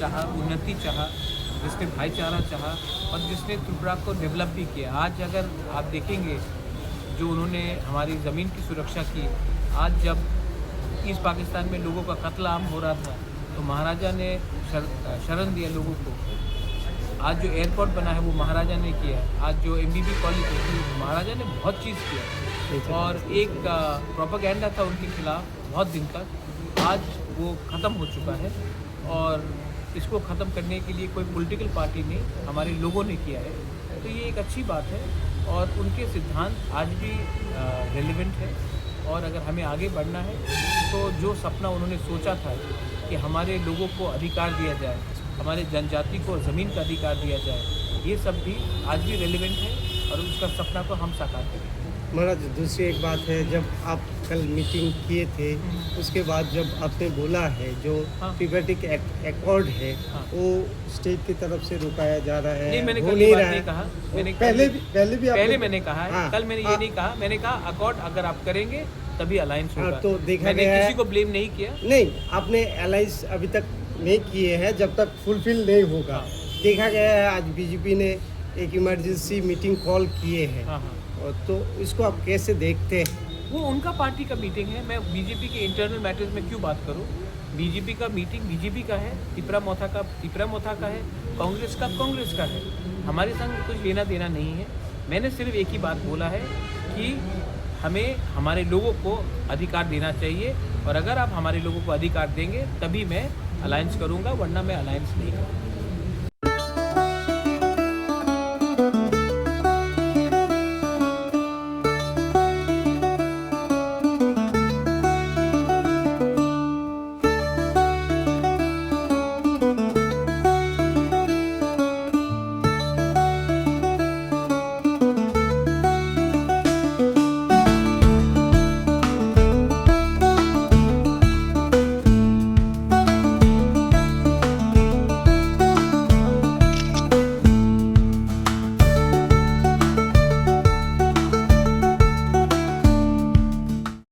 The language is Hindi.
चाहा, उन्नति चाहा, जिसने भाईचारा चाहा और जिसने त्रिपुरा को डेवलप भी किया। आज अगर आप देखेंगे जो उन्होंने हमारी ज़मीन की सुरक्षा की, आज जब ईस्ट पाकिस्तान में लोगों का कत्ल आम हो रहा था तो महाराजा ने शरण दिया लोगों को। आज जो एयरपोर्ट बना है वो महाराजा ने किया है। आज जो MBB कॉलेज है महाराजा ने बहुत चीज़ किया और एक प्रोपेगेंडा था उनके खिलाफ बहुत दिन तक, आज वो ख़त्म हो चुका है और इसको ख़त्म करने के लिए कोई पॉलिटिकल पार्टी नहीं, हमारे लोगों ने किया है। तो ये एक अच्छी बात है और उनके सिद्धांत आज भी रेलेवेंट है और अगर हमें आगे बढ़ना है तो जो सपना उन्होंने सोचा था कि हमारे लोगों को अधिकार दिया जाए, हमारे जनजाति को ज़मीन का अधिकार दिया जाए, ये सब भी आज भी रेलेवेंट है और उसका सपना को हम साकार करेंगे। महाराज दूसरी एक बात है, जब आप कल मीटिंग किए थे उसके बाद जब आपने बोला है जो हाँ। ट्रिपैटिक अकॉर्ड है हाँ। वो स्टेट की तरफ से रुकाया जा रहा है, नहीं, मैंने हो कल नहीं ये बात रहा नहीं है। कहा। मैंने पहले भी पहले मैंने कहा है, हाँ, कल मैंने ये नहीं कहा। मैंने कहा अकॉर्ड अगर आप करेंगे तभी अलायंस होगा। तो देखा मैंने गया है किसी को ब्लेम नहीं किया। नहीं, आपने अलायंस अभी तक नहीं किए हैं जब तक फुलफिल नहीं होगा। हाँ। देखा गया है आज बीजेपी ने एक इमरजेंसी मीटिंग कॉल किए हैं, हाँ हाँ, और तो इसको आप कैसे देखते हैं? वो उनका पार्टी का मीटिंग है। मैं बीजेपी के इंटरनल मैटर्स में क्यों बात करूं? बीजेपी का मीटिंग बीजेपी का है, तिपरा मोथा का है, कांग्रेस का है। हमारे संग कुछ लेना देना नहीं है। मैंने सिर्फ एक ही बात बोला है कि हमें हमारे लोगों को अधिकार देना चाहिए और अगर आप हमारे लोगों को अधिकार देंगे तभी मैं अलायंस करूंगा, वरना मैं अलायंस नहीं करूँगा।